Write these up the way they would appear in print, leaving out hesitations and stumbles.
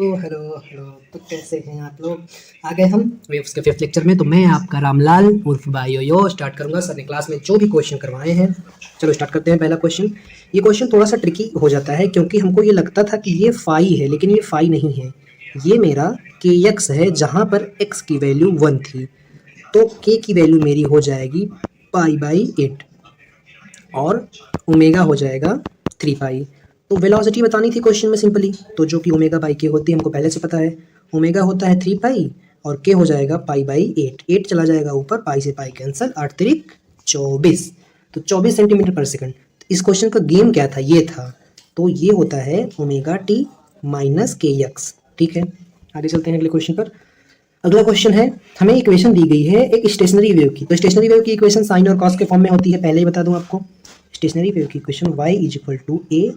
Hello hello. तो कैसे हैं आप लोग? आ गए हम वेव्स के फिफ्थ लेक्चर में। तो मैं आपका रामलाल उर्फ भाई यो स्टार्ट करूंगा। सर ने क्लास में जो भी क्वेश्चन करवाए हैं, चलो स्टार्ट करते हैं। पहला क्वेश्चन, ये क्वेश्चन थोड़ा सा ट्रिकी हो जाता है क्योंकि हमको ये लगता था कि ये फाई है, लेकिन ये फाई नहीं है। ये मेरा के एक्स है, जहाँ पर एक्स की वैल्यू 1 थी। तो के की वैल्यू मेरी हो जाएगी π/8 और ओमेगा हो जाएगा 3 पाई। तो वेलोसिटी बतानी थी क्वेश्चन में सिंपली, तो जो कि ओमेगा बाई के होती है हमको पहले से पता है। ओमेगा होता है 3 पाई और के हो जाएगा π/8। 8 चला जाएगा ऊपर, पाई से पाई कैंसिल, 8 त्रिक 24। तो 24 सेंटीमीटर पर सेकंड। इस क्वेश्चन का गेम क्या था? ये था। तो ये होता है ओमेगा टी माइनस के एक्स। ठीक है, आगे चलते हैं अगले क्वेश्चन पर। अगला क्वेश्चन है, हमें इक्वेशन दी गई है एक स्टेशनरी वेव की। तो स्टेशनरी वेव की इक्वेशन साइन और कॉस के फॉर्म में होती है, पहले ही बता दूं आपको। स्टेशनरी वेव की equation y = a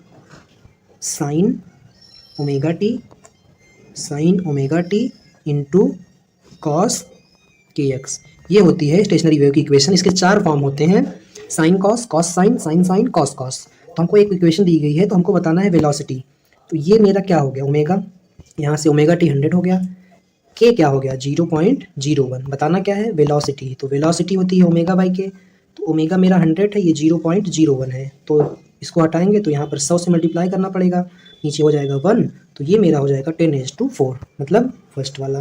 sine omega T into cos के एक्स। ये होती है स्टेशनरी वेव की इक्वेशन। इसके 4 फॉर्म होते हैं, sine cos, cos sine, sine sine, cos cos. तो हमको एक इक्वेशन दी गई है, तो हमको बताना है वेलोसिटी। तो ये मेरा क्या हो गया, ओमेगा। यहाँ से ओमेगा टी 100 हो गया। के क्या हो गया, 0.01। बताना क्या है, वेलोसिटी। तो वेलोसिटी होती है ओमेगा बाई के। तो ओमेगा मेरा 100 है, ये 0.01 है। तो इसको हटाएंगे तो यहाँ पर 100 से मल्टीप्लाई करना पड़ेगा, नीचे हो जाएगा 1। तो ये मेरा हो जाएगा 10⁻⁴, मतलब फर्स्ट वाला।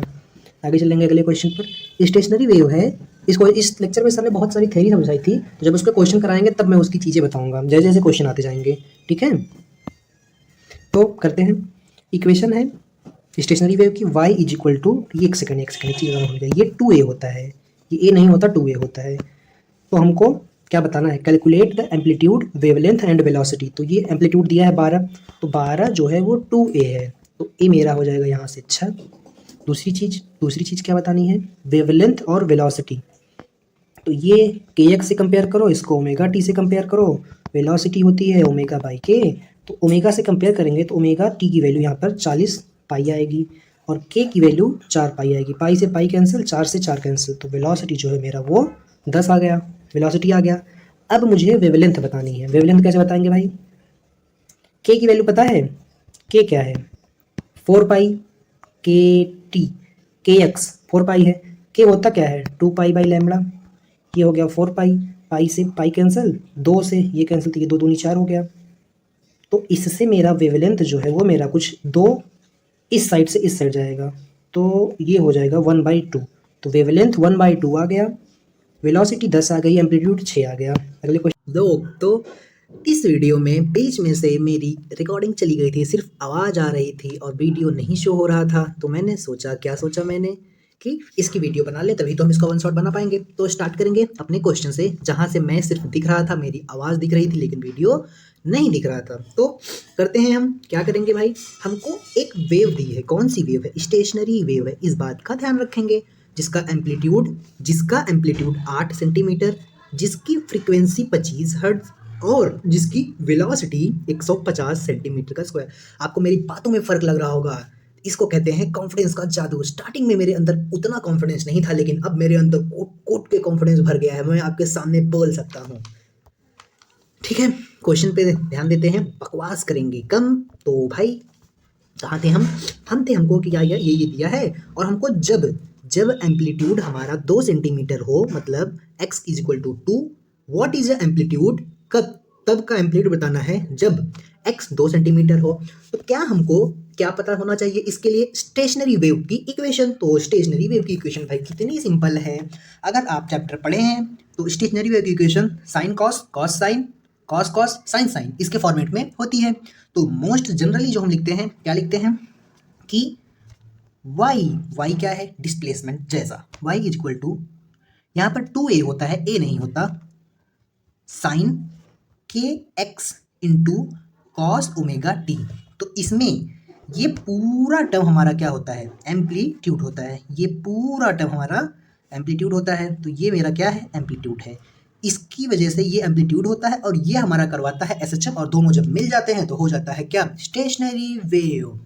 आगे चलेंगे अगले क्वेश्चन पर। स्टेशनरी वेव है, इसको इस लेक्चर में सर ने बहुत सारी थ्योरी समझाई थी, तो जब उसका क्वेश्चन कराएंगे तब मैं उसकी चीज़ें बताऊंगा जैसे जैसे क्वेश्चन आते जाएंगे। ठीक है, तो करते हैं। इक्वेशन है स्टेशनरी वेव की y = एक सेकंड चीज़ हो जाए, ये 2a होता है, ये a नहीं होता 2a होता है। तो हमको क्या बताना है, calculate the amplitude, wavelength and velocity. तो ये एम्पलीट्यूड दिया है 12, तो 12 जो है वो 2a है, तो a मेरा हो जाएगा यहाँ से 6। दूसरी चीज़ क्या बतानी है, वेवलेंथ और वेलोसिटी। तो ये के एक्स से कंपेयर करो, इसको ओमेगा टी से कंपेयर करो। वेलोसिटी होती है ओमेगा बाई के, तो ओमेगा से कंपेयर करेंगे तो ओमेगा टी की वैल्यू यहाँ पर 40 पाई आएगी और के की वैल्यू 4 पाई आएगी। पाई से पाई कैंसिल, 4 से 4 कैंसिल। तो वेलोसिटी जो है मेरा वो 10 आ गया, वेलोसिटी आ गया। अब मुझे वेवलेंथ बतानी है। वेवलेंथ कैसे बताएंगे भाई, के की वैल्यू पता है, के क्या है 4 पाई, के टी, के एक्स 4 पाई है। के होता क्या है 2 पाई बाई लैम्बडा। ये हो गया 4 पाई, पाई से पाई कैंसिल, 2 से ये कैंसिल, तो ये 2 दूनी 4 हो गया। तो इससे मेरा वेवलेंथ जो है वो मेरा कुछ 2 इस साइड से इस साइड जाएगा, तो ये हो जाएगा 1/2। तो वेवलेंथ 1/2 आ गया, वेलोसिटी 10 आ गई, एम्पलीट्यूड 6 आ गया। अगले क्वेश्चन। तो इस वीडियो में बीच में से मेरी रिकॉर्डिंग चली गई थी, सिर्फ आवाज़ आ रही थी और वीडियो नहीं शो हो रहा था। तो मैंने सोचा, क्या सोचा मैंने कि इसकी वीडियो बना ले, तभी तो हम इसका 1 शॉट बना पाएंगे। तो स्टार्ट करेंगे अपने क्वेश्चन से, जहाँ से मैं सिर्फ दिख रहा था, मेरी आवाज़ दिख रही थी लेकिन वीडियो नहीं दिख रहा था। तो करते हैं, हम क्या करेंगे भाई, हमको एक वेव दी है। कौन सी वेव है, स्टेशनरी वेव है, इस बात का ध्यान रखेंगे। जिसका एम्पलीट्यूड 8 सेंटीमीटर, जिसकी फ्रीक्वेंसी 25 हर्ट्ज और जिसकी वेलोसिटी 150 सेंटीमीटर का स्क्वायर। आपको मेरी बातों में फ़र्क लग रहा होगा, इसको कहते हैं कॉन्फिडेंस का जादू। स्टार्टिंग में मेरे अंदर उतना कॉन्फिडेंस नहीं था, लेकिन अब मेरे अंदर कोट के कॉन्फिडेंस भर गया है, मैं आपके सामने बोल सकता हूँ। ठीक है, क्वेश्चन पे ध्यान देते हैं, बकवास करेंगे कम। तो भाई कहाँ थे हम थे, हमको क्या ये दिया है, और हमको जब एम्पलीट्यूड हमारा 2 सेंटीमीटर हो, मतलब x = 2, what is the amplitude, तब का एम्पलीट्यूड बताना है जब x 2 सेंटीमीटर हो। तो क्या हमको क्या पता होना चाहिए इसके लिए, स्टेशनरी वेव की इक्वेशन। तो स्टेशनरी वेव की इक्वेशन भाई कितनी सिंपल है, अगर आप चैप्टर पढ़े हैं तो स्टेशनरी वेव की equation sine cos, cos sine, cos cos, sine sine, इसके फॉर्मेट में होती है। तो मोस्ट जनरली जो हम लिखते हैं, क्या लिखते हैं कि y क्या है, डिस्प्लेसमेंट जैसा। y = यहाँ पर 2a होता है, a नहीं होता, साइन के x into cos omega T. तो इसमें ये पूरा टर्म हमारा क्या होता है, एम्पलीट्यूड होता है। ये पूरा टर्म हमारा एम्पलीट्यूड होता है। तो ये मेरा क्या है, एम्पलीट्यूड है। इसकी वजह से ये एम्पलीट्यूड होता है और ये हमारा करवाता है एसएचएम, और दोनों जब मिल जाते हैं तो हो जाता है क्या, स्टेशनरी वेव।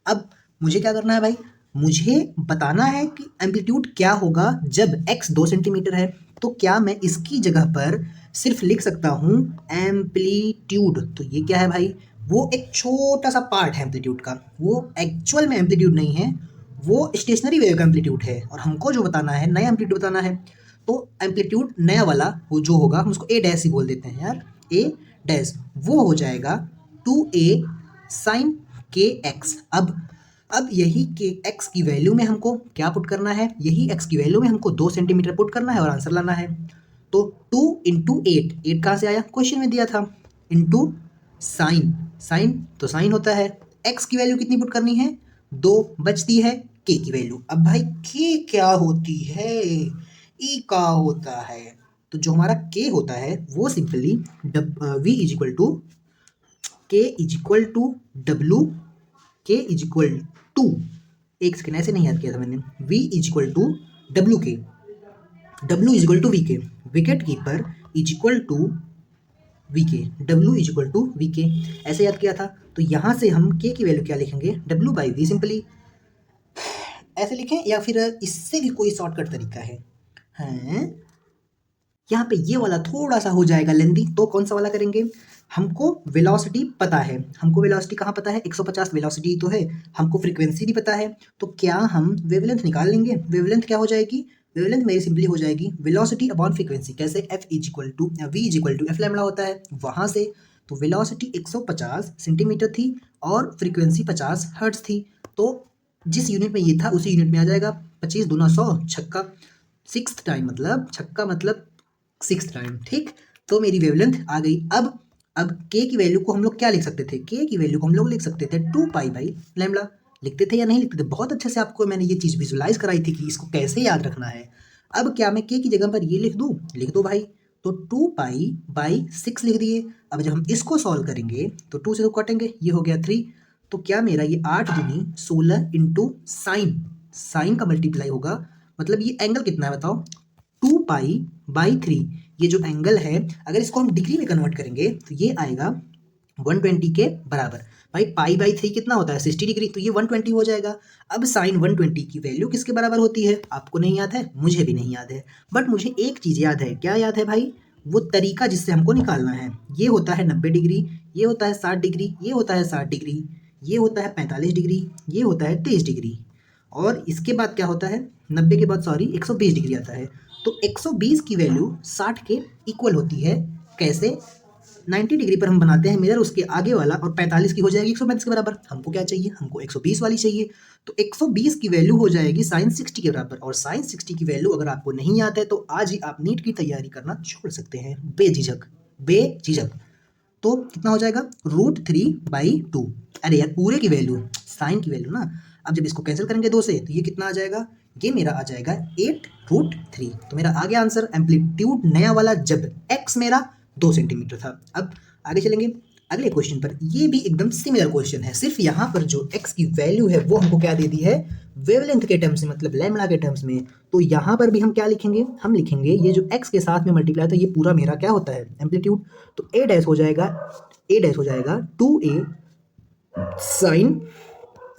अब मुझे क्या करना है भाई, मुझे बताना है कि एम्पलीट्यूड क्या होगा जब x 2 सेंटीमीटर है। तो क्या मैं इसकी जगह पर सिर्फ लिख सकता हूँ एम्पलीट्यूड। तो ये क्या है भाई, वो एक छोटा सा पार्ट है एम्पलीट्यूड का, वो एक्चुअल में एम्पलीट्यूड नहीं है, वो स्टेशनरी वेव का एम्पलीट्यूड है। और हमको जो बताना है, नया एम्पलीट्यूड बताना है, तो एम्पलीट्यूड नया वाला वो जो होगा, हम उसको ए डैश ही बोल देते हैं यार, ए डैश, वो हो जाएगा 2a साइन के एक्स। अब यही के एक्स की वैल्यू में हमको क्या पुट करना है, यही एक्स की वैल्यू में हमको 2 सेंटीमीटर पुट करना है और आंसर लाना है। तो 2 इंटू एट, एट कहाँ से आया, क्वेश्चन में दिया था, इंटू साइन, साइन तो साइन होता है, एक्स की वैल्यू कितनी पुट करनी है, 2, बचती है के की वैल्यू। अब भाई के क्या होती है, ई का होता है, तो जो हमारा के होता है वो simply V is equal to K is equal to W, K is equal to, एक सेकेंड ऐसे नहीं याद किया था मैंने, V is equal to W K, W is equal to V K, wicket keeper is equal to V K, W is equal to V K, ऐसे याद किया था। तो यहाँ से हम के की वैल्यू क्या लिखेंगे, डब्लू बाई वी, सिंपली ऐसे लिखें, या फिर इससे भी कोई शॉर्टकट तरीका है, हैं यहाँ पे ये वाला थोड़ा सा हो जाएगा लेंदी, तो कौन सा वाला करेंगे, हमको वेलोसिटी पता है, हमको वेलोसिटी कहाँ पता है, 150 वेलोसिटी तो है, हमको फ्रीक्वेंसी भी पता है, तो क्या हम वेवलेंथ निकाल लेंगे, वेवलेंथ क्या हो जाएगी, वेवलेंथ मेरी सिंपली हो जाएगी वेलोसिटी अपॉन फ्रीक्वेंसी, कैसे, F is equal to V is equal to F lambda होता है वहाँ से, तो वेलोसिटी 150 सेंटीमीटर थी और फ्रीक्वेंसी 50 हर्ट्ज थी, तो जिस यूनिट में ये था उसी यूनिट में आ जाएगा, 25 दूना 100, छक्का, सिक्स्थ टाइम मतलब छक्का मतलब सिक्स टाइम, ठीक। तो मेरी वेवलेंथ आ गई। अब के की वैल्यू को हम लोग क्या लिख सकते थे, के की वैल्यू को हम लोग लिख सकते थे 2 पाई बाई लैम्डा, लिखते थे या नहीं लिखते थे, बहुत अच्छे से आपको मैंने ये चीज़ विजुलाइज कराई थी कि इसको कैसे याद रखना है। अब क्या मैं के की जगह पर ये लिख दूँ, लिख दो भाई, तो 2 पाई बाई 6 लिख दिए। अब जब हम इसको सॉल्व करेंगे तो 2 से तो कटेंगे, ये हो गया 3, तो क्या मेरा ये 8 दूनी 16 इंटू साइन, साइन का मल्टीप्लाई होगा, मतलब ये एंगल कितना है बताओ, 2 पाई बाई 3, ये जो एंगल है अगर इसको हम डिग्री में कन्वर्ट करेंगे तो ये आएगा 120 के बराबर। भाई पाई बाई 3 कितना होता है, 60 डिग्री, तो ये 120 हो जाएगा। अब साइन 120 की वैल्यू किसके बराबर होती है, आपको नहीं याद है, मुझे भी नहीं याद है, बट मुझे एक चीज़ याद है, क्या याद है भाई, वो तरीका जिससे हमको निकालना है, ये होता है 90 डिग्री, ये होता है 60 डिग्री, ये होता है 60 डिग्री, ये होता है 45 डिग्री, ये होता है 23 डिग्री, और इसके बाद क्या होता है, 90 के बाद सॉरी 120 डिग्री आता है। तो 120 की वैल्यू 60 के इक्वल होती है, कैसे, 90 डिग्री पर हम बनाते हैं मिरर, उसके आगे वाला, और 45 की हो जाएगी 135 के बराबर, हमको क्या चाहिए, हमको 120 वाली चाहिए, तो 120 की वैल्यू हो जाएगी साइन 60 के बराबर, और साइन 60 की वैल्यू अगर आपको नहीं याद है तो आज ही आप नीट की तैयारी करना छोड़ सकते हैं, बेझिझक, बेझिझक। तो कितना हो जाएगा, √3/2, अरे यार पूरे की वैल्यू, साइन की वैल्यू ना, अब जब इसको कैंसिल करेंगे 2 से तो ये कितना आ जाएगा, ये मेरा आ जाएगा 8√3, तो मेरा आ गया आंसर, एम्पलीट्यूड नया वाला जब एक्स मेरा 2 सेंटीमीटर था। अब आगे चलेंगे अगले क्वेश्चन पर, ये भी एकदम सिमिलर क्वेश्चन है, सिर्फ यहाँ पर जो एक्स की वैल्यू है वो हमको क्या दे दी है, वेवलेंथ के टर्म्स में, मतलब लैम्डा के टर्म्स में। तो यहाँ पर भी हम क्या लिखेंगे, हम लिखेंगे ये जो एक्स के साथ में मल्टीप्लाई था, ये पूरा मेरा क्या होता है, एम्पलीट्यूड, तो ए डैश हो जाएगा, ए डैश हो जाएगा 2a साइन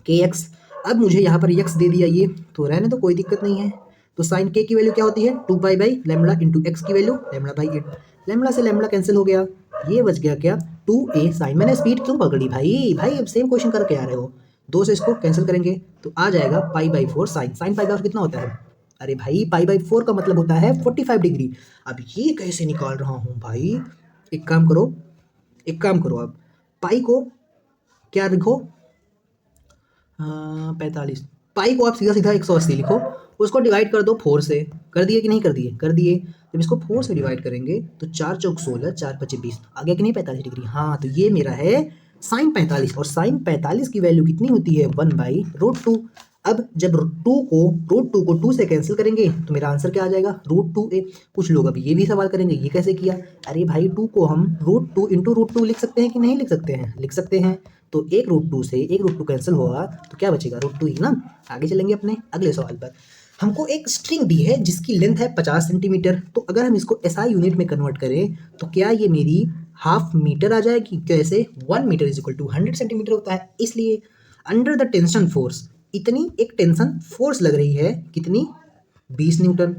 के एक्स। अब मुझे यहाँ पर एक्स दे दिया, ये तो रहने तो कोई दिक्कत नहीं है, तो साइन के की वैल्यू क्या होती है, 2 pi by lambda into x की वैल्यू लैम्डा बाई 8, लैम्डा से लैम्डा कैंसिल हो गया, ये बच गया क्या, 2a साइन, मैंने स्पीड क्यों पकड़ी भाई, भाई अब सेम क्वेश्चन करके आ रहे हो, 2 से इसको कैंसिल करेंगे तो आ जाएगा pi by 4 sine, sine pi by 4 कितना होता है, अरे भाई पाई बाई 4 का मतलब होता है 45 डिग्री। अब ये कैसे निकाल रहा हूँ भाई, एक काम करो, एक काम करो, अब पाई को क्या लिखो, 45, पाई को आप सीधा सीधा 180 लिखो, उसको डिवाइड कर दो 4 से, कर दिए कि नहीं कर दिए, कर दिए। जब इसको 4 से डिवाइड करेंगे तो 4 चौक 16, 4 पचे 20, आ गया कि नहीं 45 डिग्री, हाँ, तो ये मेरा है साइन 45, और साइन 45 की वैल्यू कितनी होती है, 1/√2। अब जब √2 को 2 से कैंसिल करेंगे तो मेरा आंसर क्या आ जाएगा, √2a। कुछ लोग अभी ये भी सवाल करेंगे ये कैसे किया, अरे भाई 2 को हम √2 इंटू √2 लिख सकते हैं कि नहीं लिख सकते हैं, लिख सकते हैं, तो एक √2 से एक √2 कैंसिल होगा तो क्या बचेगा, √2 ही ना। आगे चलेंगे अपने अगले सवाल पर, हमको एक स्ट्रिंग दी है जिसकी लेंथ है 50 सेंटीमीटर, तो अगर हम इसको SI यूनिट में कन्वर्ट करें तो क्या ये मेरी हाफ मीटर आ जाएगी, कैसे, 1 metre is equal to 100 centimetre होता है, इसलिए अंडर द टेंशन फोर्स, इतनी एक टेंशन फोर्स लग रही है, कितनी, 20 न्यूटन,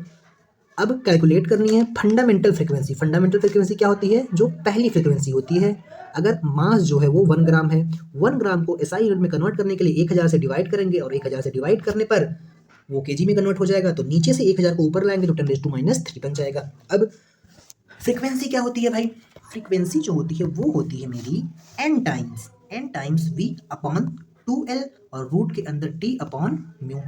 अब कैलकुलेट करनी है फंडामेंटल फ्रीक्वेंसी। फंडामेंटल फ्रीक्वेंसी क्या होती है? जो पहली फ्रीक्वेंसी होती है। अगर मास जो है वो 1 ग्राम है, 1 ग्राम को एसआई यूनिट में कन्वर्ट करने के लिए 1000 से डिवाइड करेंगे और 1000 से डिवाइड करने पर वो केजी में कन्वर्ट हो जाएगा। तो नीचे से 1000 को ऊपर लाएंगे तो 10⁻³ बन जाएगा। अब फ्रीक्वेंसी क्या होती है भाई? फ्रीक्वेंसी जो होती है वो होती है मेरी n times v upon 2l और रूट के अंदर t अपॉन म्यू।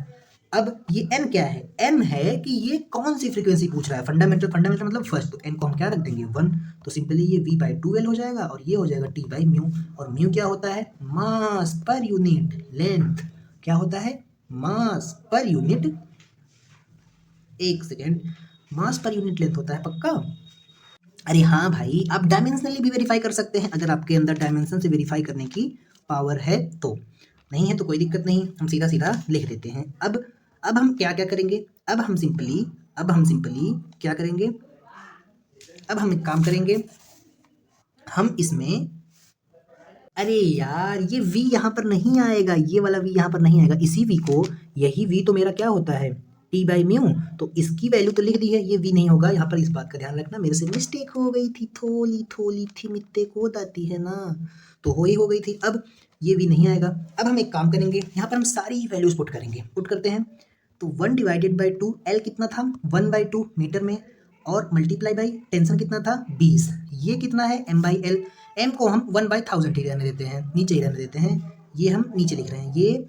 अब ये n क्या है? n है कि ये कौन सी फ्रीक्वेंसी पूछ रहा है। फंडामेंटल मतलब फर्स्ट, तो n को हम क्या रख देंगे 1, तो सिंपली ये v/2l हो जाएगा और ये हो जाएगा t/म्यू। और म्यू क्या होता है? मास पर यूनिट लेंथ। क्या होता है? मास पर यूनिट, एक सेकेंड, मास पर यूनिट लेंथ होता है पक्का? अरे हाँ भाई, आप डायमेंशनली भी वेरीफाई कर सकते हैं अगर आपके अंदर डायमेंशन से वेरीफाई करने की पावर है तो। नहीं है तो कोई दिक्कत नहीं, हम सीधा सीधा लिख देते हैं। अब हम क्या क्या करेंगे? अब हम सिंपली क्या करेंगे? अब हम एक काम करेंगे, हम इसमें, अरे यार ये v यहाँ पर नहीं आएगा, ये वाला v यहाँ पर नहीं आएगा। इसी v को, यही v तो मेरा क्या होता है? t/म्यू। तो इसकी वैल्यू तो लिख दी है, ये v नहीं होगा। यहाँ पर इस बात का ध्यान रखना, मेरे से मिस्टेक हो गई थी, थोली थी मिस्टेक हो जाती है ना, तो हो गई थी। अब ये v नहीं आएगा। अब हम एक काम करेंगे, यहाँ पर हम सारी वैल्यूज पुट करेंगे। पुट करते हैं तो 1/2 l कितना था? 1/2 मीटर में, और मल्टीप्लाई बाई टेंशन कितना था? 20। ये कितना है? m/l। m को हम 1/1000 ही रहने देते हैं, नीचे ही रहने देते हैं। ये हम नीचे लिख रहे हैं, ये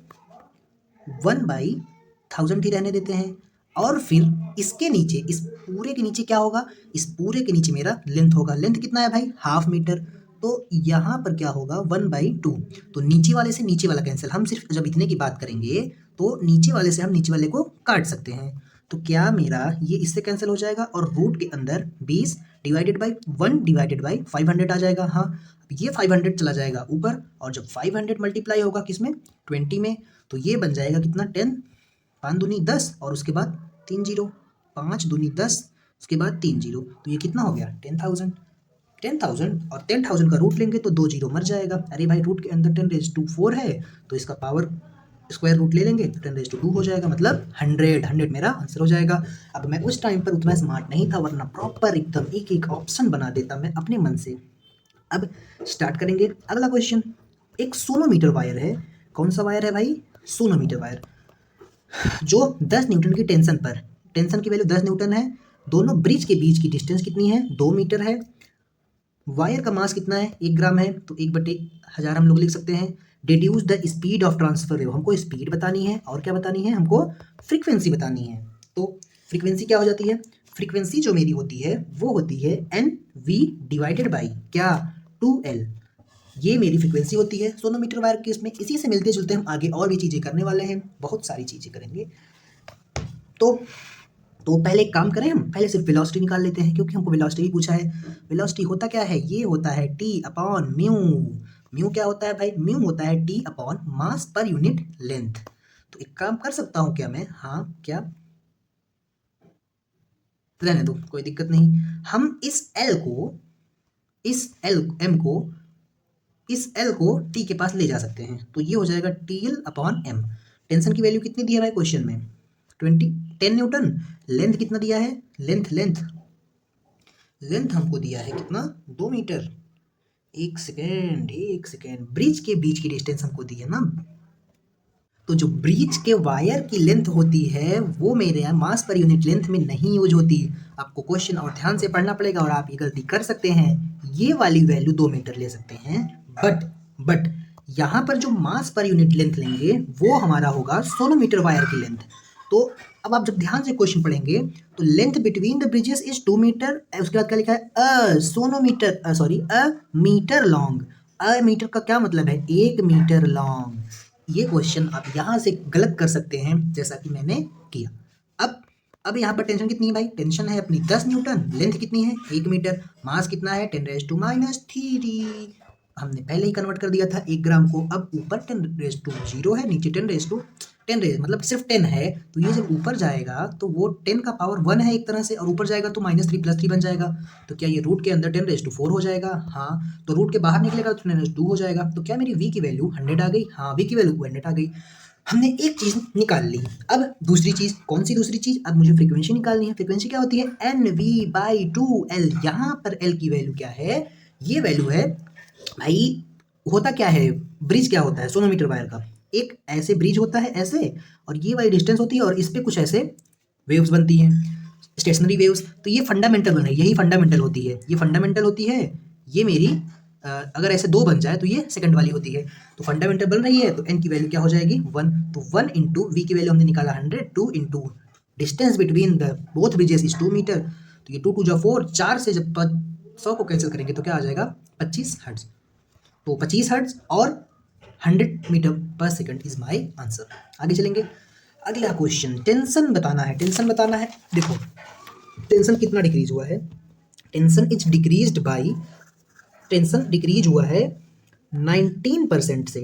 1/1000 ही रहने देते हैं। और फिर इसके नीचे, इस पूरे के नीचे क्या होगा? इस पूरे के नीचे मेरा लेंथ होगा। लेंथ कितना है भाई? ½ मीटर। तो यहाँ पर क्या होगा? 1/2। तो नीचे वाले से नीचे वाला कैंसिल। हम सिर्फ जब इतने की बात करेंगे तो नीचे वाले से हम नीचे वाले को काट सकते हैं। तो क्या मेरा ये इससे कैंसिल हो जाएगा और रूट के अंदर 20 डिवाइडेड बाई 1 डिवाइडेड बाई 500 आ जाएगा। हाँ, अब ये 500 चला जाएगा ऊपर, और जब 500 मल्टीप्लाई होगा किसमें? 20 में, तो ये बन जाएगा कितना? 10, 5 दूनी 10 और उसके बाद 3 जीरो, 5 दूनी 10 उसके बाद 3 जीरो, तो ये कितना हो गया? 10,000। 10,000 और 10,000 का रूट लेंगे तो 2 जीरो मर जाएगा। अरे भाई रूट के अंदर 10⁻⁴ है तो इसका पावर स्क्वायर रूट ले लेंगे तो 10⁻² हो जाएगा, मतलब 100 मेरा आंसर हो जाएगा। अब मैं उस टाइम पर उतना स्मार्ट नहीं था, वरना प्रॉपर एकदम एक एक ऑप्शन बना देता मैं अपने मन से। अब स्टार्ट करेंगे अगला क्वेश्चन। एक सोनोमीटर वायर है। कौन सा वायर है भाई? सोनोमीटर वायर, जो 10 न्यूटन की टेंशन पर, टेंशन की वैल्यू 10 न्यूटन है, दोनों ब्रिज के बीच की डिस्टेंस कितनी है? 2 मीटर है। वायर का मास कितना है? 1 ग्राम है, तो 1/1000 हम लोग लिख सकते हैं। Deduce the speed of transfer wave, हमको स्पीड बतानी है और क्या बतानी है? हमको फ्रीक्वेंसी बतानी है। तो फ्रीक्वेंसी क्या हो जाती है? फ्रीक्वेंसी जो मेरी होती है वो होती है NV डिवाइडेड बाई क्या? 2L। ये मेरी फ्रीक्वेंसी होती है सोनोमीटर वायर के इसमें। इसी से मिलते जुलते हम आगे और भी चीज़ें करने वाले हैं, बहुत सारी चीज़ें करेंगे। तो पहले एक काम करें, हम पहले सिर्फ वेलोसिटी निकाल लेते हैं, क्योंकि हमको वेलोसिटी ही पूछा है। वेलोसिटी होता क्या है? ये होता है T/म्यू। म्यू क्या होता है भाई? म्यू होता है T/ मास पर यूनिट लेंथ। तो एक काम कर सकता हूँ क्या मैं? हाँ, क्या? रहने दो, कोई दिक्कत नहीं। हम इस L को, इस M को, इस L को T के पास ले जा सकते हैं, तो ये हो जाएगा TL/M। टेंशन की वैल्यू कितनी दिया है भाई क्वेश्चन में? 10 न्यूटन। लेंथ कितना दिया है? लेंथ हमको दिया है कितना? 2 मीटर। एक सेकेंड, ब्रिज के बीच की डिस्टेंस हमको दी है ना, तो जो ब्रिज के वायर की लेंथ होती है वो मेरे यहाँ मास पर यूनिट लेंथ में नहीं यूज होती। आपको क्वेश्चन और ध्यान से पढ़ना पड़ेगा, और आप ये गलती कर सकते हैं, ये वाली वैल्यू 2 मीटर ले सकते हैं, बट यहाँ पर जो मास पर यूनिट लेंथ लेंगे वो हमारा होगा सोनोमीटर वायर की लेंथ। तो अब आप जब ध्यान से क्वेश्चन पढ़ेंगे तो length between the bridges is 2 metre. उसके बाद क्या लिखा है? A metre long. A metre का क्या मतलब है? 1 मीटर लॉन्ग। ये क्वेश्चन आप यहाँ से गलत कर सकते हैं, जैसा कि मैंने किया। अब यहाँ पर टेंशन कितनी है भाई? टेंशन है अपनी 10 न्यूटन, लेंथ कितनी है? 1 मीटर, मास कितना है? 10⁻³ हमने पहले ही कन्वर्ट कर दिया था 1 ग्राम को। अब ऊपर 10⁻0 है, नीचे 10 मतलब सिर्फ 10 है, तो ये जब ऊपर जाएगा तो वो 10 का पावर 1 है एक तरह से, और ऊपर जाएगा तो -3 + 3 बन जाएगा। तो क्या ये रूट के अंदर 10⁻4 हो जाएगा? हाँ, तो रूट के बाहर निकलेगा तो 10⁻2 हो जाएगा। तो क्या मेरी v की वैल्यू 100 आ गई? हाँ, v की वैल्यू 100 आ गई। हमने एक चीज़ निकाल ली। अब दूसरी चीज़, कौन सी दूसरी चीज़? अब मुझे फ्रीक्वेंसी निकालनी है। फ्रीक्वेंसी क्या होती है? NV/2L। यहाँ पर L की वैल्यू क्या है? ये वैल्यू है भाई, होता क्या है, ब्रिज क्या होता है सोनोमीटर वायर का? एक ऐसे ब्रिज होता है ऐसे, और ये वाली डिस्टेंस होती है, और इस पे कुछ ऐसे वेव्स बनती हैं, स्टेशनरी वेव्स। तो ये फंडामेंटल बन रही है, यही फंडामेंटल होती है, ये फंडामेंटल होती है। ये मेरी अगर ऐसे दो बन जाए तो ये सेकंड वाली होती है। तो फंडामेंटल बन रही है तो एन की वैल्यू क्या हो जाएगी? 1। तो 1 इंटू वी की वैल्यू हमने निकाला 100, 2 into distance between the both bridges is 2 metre. तो ये 2 2 जा 4, 4 से जब 100 को कैंसिल करेंगे तो क्या आ जाएगा? 25 हर्ट्ज। तो 25 हर्ट्ज और 100 मीटर पर सेकंड इज माय आंसर। आगे चलेंगे। अगला क्वेश्चन, टेंशन बताना है। टेंशन बताना है। देखो टेंशन कितना डिक्रीज हुआ है? Tension is decreased by, tension decrease हुआ है 19% से।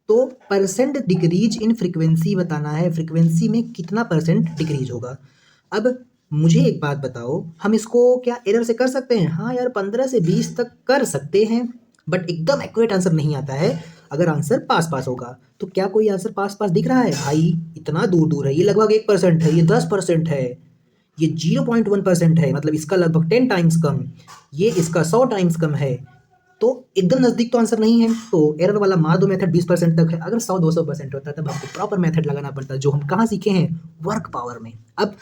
तो परसेंट डिक्रीज इन फ्रीक्वेंसी बताना है, फ्रीक्वेंसी में कितना परसेंट डिक्रीज होगा। अब मुझे एक बात बताओ, हम इसको क्या एरर से कर सकते हैं? हाँ यार, 15 से 20 तक कर सकते हैं, बट एकदम एक्यूरेट आंसर नहीं आता है। अगर आंसर पास पास होगा तो क्या कोई आंसर पास पास दिख रहा है? भाई इतना दूर दूर है, ये लगभग 1% है, ये 10% है, ये 0.1% है, मतलब इसका लगभग 10 टाइम्स कम, ये इसका 100 टाइम्स कम है। तो एकदम नज़दीक तो आंसर नहीं है। तो एरर वाला मार दो मेथड 20% तक है। अगर 100-200% होता तब हमको प्रॉपर मेथड लगाना पड़ता, जो हम कहाँ सीखे हैं? वर्क पावर में। अब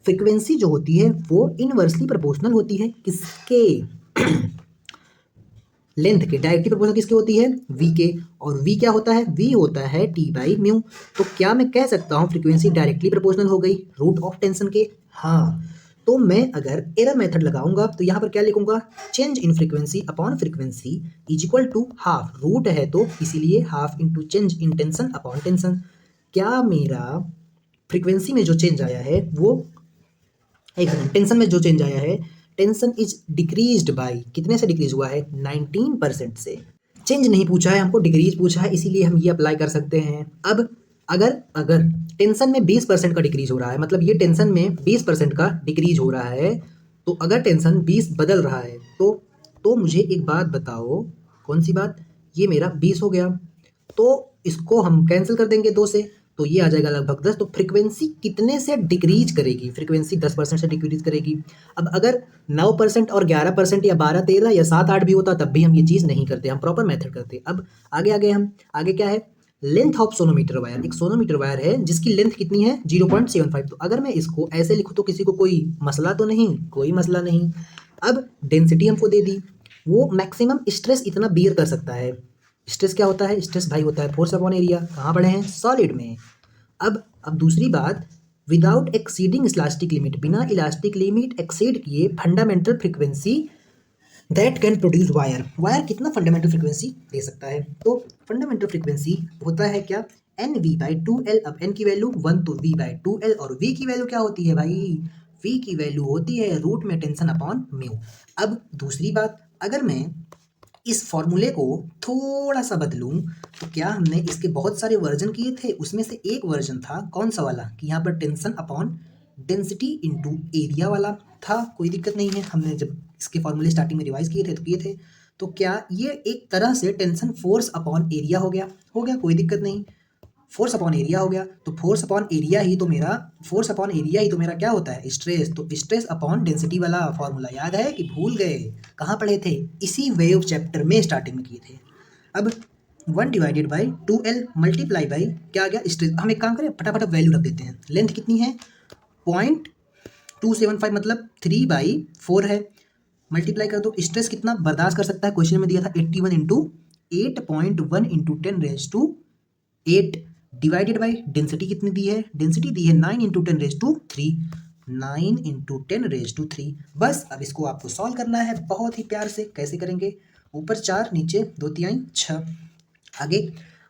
फ्रीक्वेंसी जो होती है वो इनवर्सली प्रोपोर्शनल होती है किसके? लेंथ के। डायरेक्टली प्रोपोर्शनल किसके होती है? वी के। और वी क्या होता है? वी होता है T/μ। तो क्या मैं कह सकता हूँ फ्रीक्वेंसी डायरेक्टली प्रोपोर्शनल हो गई रूट ऑफ टेंशन के? हाँ। तो मैं अगर एरर मेथड लगाऊंगा तो यहाँ पर क्या लिखूंगा? Change in frequency upon frequency is equal to half. Root है तो इसीलिए half into change in tension upon tension. क्या मेरा फ्रीक्वेंसी में जो चेंज आया है वो, एक मिनट, टेंशन में जो चेंज आया है, टेंशन इज डिक्रीज्ड बाय, कितने से डिक्रीज हुआ है? 19% से। चेंज नहीं पूछा है हमको, डिक्रीज पूछा है, इसीलिए हम ये अप्लाई कर सकते हैं। अब अगर अगर टेंशन में 20% का डिक्रीज हो रहा है, मतलब ये टेंशन में 20% का डिक्रीज हो रहा है, तो अगर टेंशन 20 बदल रहा है तो मुझे एक बात बताओ, कौन सी बात? ये मेरा 20 हो गया, तो इसको हम कैंसिल कर देंगे 2 से, तो ये आ जाएगा लगभग 10। तो फ्रीक्वेंसी कितने से डिक्रीज करेगी? फ्रीक्वेंसी 10% से डिक्रीज करेगी। अब अगर 9% और 11% या 12-13 या 7-8 भी होता तब भी हम ये चीज़ नहीं करते, हम प्रॉपर मेथड करते। अब आगे आगे हम आगे क्या है? Length of sonometer wire. एक सोनोमीटर वायर है जिसकी लेंथ कितनी है? 0.75। तो अगर मैं इसको ऐसे लिखूँ तो किसी को कोई मसला तो नहीं? कोई मसला नहीं। अब डेंसिटी हमको दे दी, वो मैक्सिमम स्ट्रेस इतना बियर कर सकता है। स्ट्रेस क्या होता है? स्ट्रेस भाई होता है फोर्स अपॉन एरिया। कहाँ पढ़े हैं? सॉलिड में। अब दूसरी बात, विदाउट एक्सीडिंग इलास्टिक लिमिट, बिना इलास्टिक लिमिट एक्सीड किए fundamental frequency that can produce wire. Wire कितना फंडामेंटल फ्रीक्वेंसी दे सकता है? तो फंडामेंटल फ्रीक्वेंसी होता है क्या? NV/2L। अब n की वैल्यू 1, तो V/2L, और V की वैल्यू क्या होती है भाई? V की वैल्यू होती है रूट में टेंशन अपॉन म्यू। अब दूसरी बात, अगर मैं इस फॉर्मूले को थोड़ा सा बदलूं तो क्या, हमने इसके बहुत सारे वर्जन किए थे, उसमें से एक वर्जन था कौन सा वाला कि यहाँ पर tension upon density into area वाला था। कोई दिक्कत नहीं है, हमने जब इसके फॉर्मूले स्टार्टिंग में रिवाइज किए थे तो किए थे। तो क्या ये एक तरह से टेंशन फोर्स अपॉन एरिया हो गया? हो गया, कोई दिक्कत नहीं, फोर्स अपॉन एरिया हो गया। तो फोर्स अपॉन एरिया ही तो मेरा, फोर्स अपॉन एरिया ही तो मेरा क्या होता है? स्ट्रेस। तो स्ट्रेस अपॉन डेंसिटी वाला फॉर्मूला याद है कि भूल गए? कहाँ पढ़े थे? इसी वेव चैप्टर में स्टार्टिंग में किए थे। अब 1/2L मल्टीप्लाई बाई क्या आ गया? स्ट्रेस। हम एक काम करें, फटाफट वैल्यू रख देते हैं। लेंथ कितनी है? 0.275, मतलब 3/4 है। मल्टीप्लाई कर दो। स्ट्रेस कितना बर्दाश्त कर सकता है? क्वेश्चन में दिया था 81 into 8.1 into 10⁻8 divided by density कितनी दी है? डेंसिटी दी है 9 इंटू 10⁻3, 9 इंटू 10⁻3। बस अब इसको आपको सॉल्व करना है बहुत ही प्यार से। कैसे करेंगे? ऊपर 4, नीचे 2 तिहाई 6। आगे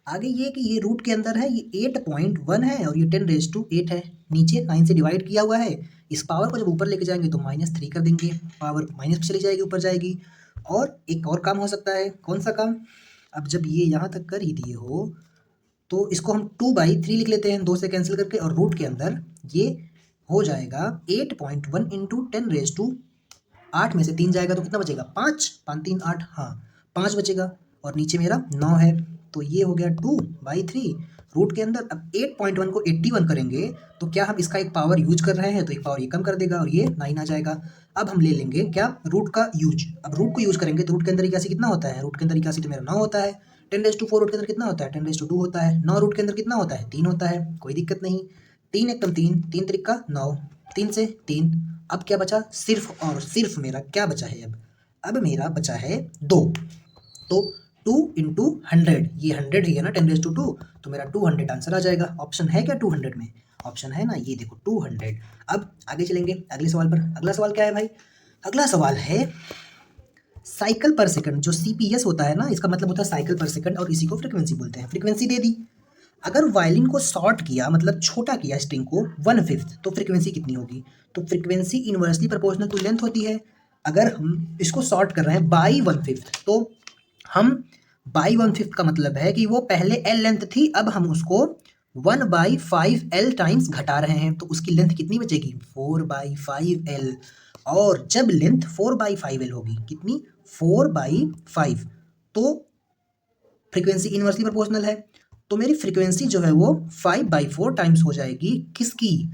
आगे ये कि ये रूट के अंदर है, ये 8.1 है और ये 10⁻8 है। नीचे 9 से डिवाइड किया हुआ है। इस पावर को जब ऊपर लेके जाएंगे तो -3 कर देंगे, पावर माइनस में चली जाएगी, ऊपर जाएगी। और एक और काम हो सकता है, कौन सा काम? अब जब ये यहाँ तक कर ही दिए हो तो इसको हम 2/3 लिख लेते हैं, 2 से कैंसिल करके, और रूट के अंदर ये हो जाएगा 8.1 इंटू 10⁻8 में से 3 जाएगा तो कितना बचेगा? 5, 5 3 8, हाँ 5 बचेगा। और नीचे मेरा 9 है, तो ये हो गया 2/3। रूट के अंदर। अब 8.1 को 81 करेंगे तो क्या हम इसका एक पावर यूज कर रहे हैं, तो एक पावर ये कम कर देगा और ये 9 आ जाएगा। अब हम ले लेंगे क्या, रूट का यूज। अब रूट को यूज करेंगे तो रूट के अंदर इक्यासी कितना होता है, रूट के अंदर इक्यासी तो मेरा 9 होता है। 10⁻4 रूट के अंदर कितना होता है, 10⁻2 होता है। 9 रूट के अंदर कितना होता है, 3 होता है, कोई दिक्कत नहीं। 3 एकम 3, 3 त्रिका 9, 3 से 3। अब क्या बचा, सिर्फ और सिर्फ मेरा क्या बचा है, अब मेरा बचा है 2। तो 2 इंटू 100, ये 100 है ना 10⁻2, तो मेरा 200 आंसर आ जाएगा। ऑप्शन है क्या 200 में, ऑप्शन है ना, ये देखो 200। अब आगे चलेंगे अगले सवाल पर। अगला सवाल क्या है भाई, अगला सवाल है साइकिल पर सेकंड। जो CPS होता है ना, इसका मतलब होता है साइकिल पर सेकंड, और इसी को फ्रीक्वेंसी बोलते हैं। फ्रीक्वेंसी दे दी, अगर वायलिन को शॉर्ट किया मतलब छोटा किया स्ट्रिंग को 1/5, तो फ्रीक्वेंसी कितनी होगी। तो frequency inversely proportional to length होती है। अगर हम इसको शॉर्ट कर रहे हैं बाई 1/5, तो हम बाई 1/5 का मतलब है कि वो पहले L लेंथ थी, अब हम उसको 1/5L टाइम्स घटा रहे हैं, तो उसकी लेंथ कितनी बचेगी, 4/5L। और जब लेंथ 4/5L होगी, कितनी, 4/5, तो फ्रीक्वेंसी इनवर्सली प्रोपोर्शनल है। तो मेरी फ्रीक्वेंसी जो है वो 5/4 टाइम्स हो जाएगी किसकी,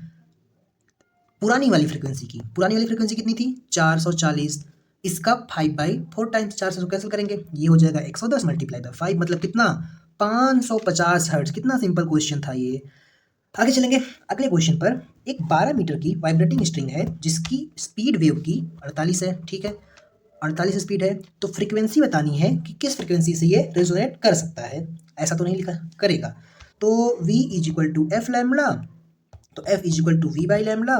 पुरानी वाली फ्रीक्वेंसी की। पुरानी वाली फ्रीक्वेंसी कितनी थी, 440। इसका 5/4 टाइम्स 400 कैंसिल करेंगे, ये हो जाएगा 110 मल्टीप्लाई बाय 5, मतलब कितना, 550 हर्ट्ज। कितना सिंपल क्वेश्चन था ये। आगे चलेंगे अगले क्वेश्चन पर। एक 12 मीटर की वाइब्रेटिंग स्ट्रिंग है जिसकी स्पीड वेव की 48 है, ठीक है, 48 स्पीड है। तो फ्रीक्वेंसी बतानी है कि किस फ्रीक्वेंसी से ये रेजोनेट कर सकता है। ऐसा तो नहीं लिखा करेगा, तो v = f लैम्बडा, तो f = v बाई लैम्बडा।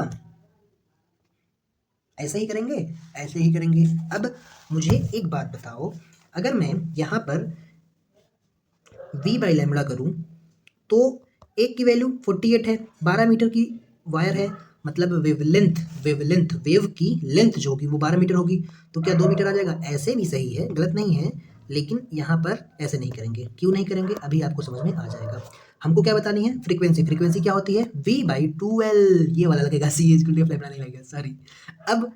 ऐसे ही करेंगे, ऐसे ही करेंगे। अब मुझे एक बात बताओ, अगर मैं यहाँ पर v बाई लैम्बडा करूँ तो एक की वैल्यू 48 है, 12 मीटर की वायर है, मतलब वेवलेंथ वेव की लेंथ जो होगी वो 12 मीटर होगी, तो क्या 2 मीटर आ जाएगा। ऐसे भी सही है, गलत नहीं है, लेकिन यहाँ पर ऐसे नहीं करेंगे। क्यों नहीं करेंगे, अभी आपको समझ में आ जाएगा। हमको क्या बतानी है, फ्रीक्वेंसी। फ्रीक्वेंसी क्या होती है, v/2L। ये वाला लगेगा, सी एच नहीं लगेगा, सॉरी। अब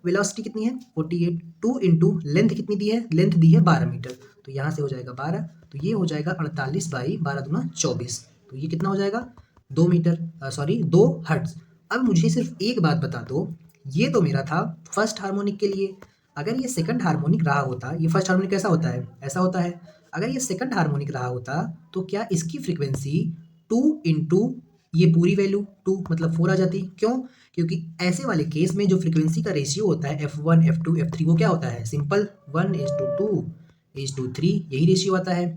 वेलोसिटी कितनी है, 48। 2 इंटू लेंथ कितनी दी है, लेंथ दी है 12 मीटर, तो यहाँ से हो जाएगा 12, तो ये हो जाएगा 48/12×24, तो ये कितना हो जाएगा, 2 मीटर, सॉरी 2 हर्ट्ज। अब मुझे सिर्फ एक बात बता दो, ये तो मेरा था फर्स्ट हार्मोनिक के लिए। अगर ये सेकंड हार्मोनिक रहा होता, ये फर्स्ट हार्मोनिक कैसा होता है, ऐसा होता है। अगर ये सेकंड हार्मोनिक रहा होता तो क्या इसकी फ्रीक्वेंसी 2 इंटू ये पूरी वैल्यू 2 मतलब 4 आ जाती। क्यों, क्योंकि ऐसे वाले केस में जो फ्रीक्वेंसी का रेशियो होता है F1 F2 F3 वो क्या होता है, सिंपल 1:2:3, यही रेशियो आता है।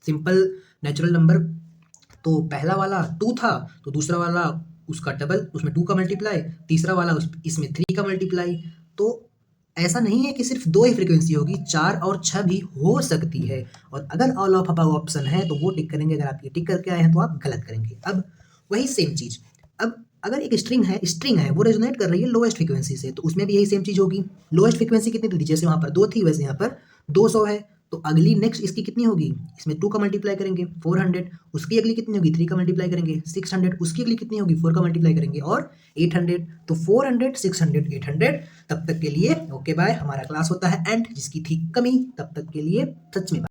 सिंपल नेचुरल नंबर, तो पहला वाला 2 था तो दूसरा वाला उसका डबल, उसमें 2 का मल्टीप्लाई, तीसरा वाला इसमें 3 का मल्टीप्लाई। तो ऐसा नहीं है कि सिर्फ 2 ही फ्रीक्वेंसी होगी, 4 और 6 भी हो सकती है। और अगर ऑल ऑफ अबव ऑप्शन है तो वो टिक करेंगे, अगर आप ये टिक करके आए हैं तो आप गलत करेंगे। अब वही सेम चीज़, अब अगर एक स्ट्रिंग है वो रेजोनेट कर रही है लोएस्ट फ्रीक्वेंसी से, तो उसमें भी यही सेम चीज़ होगी। लोएस्ट फ्रीक्वेंसी कितनी थी, जैसे वहाँ पर 2 थी वैसे यहाँ पर 200 है, तो अगली नेक्स्ट इसकी कितनी होगी, इसमें 2 का मल्टीप्लाई करेंगे 400, उसकी अगली कितनी होगी 3 का मल्टीप्लाई करेंगे 600, उसकी अगली कितनी होगी 4 का मल्टीप्लाई करेंगे और 800, तो 400 600 800। तब तक के लिए ओके बाय। हमारा क्लास होता है एंड, जिसकी थी कमी, तब तक के लिए सच में।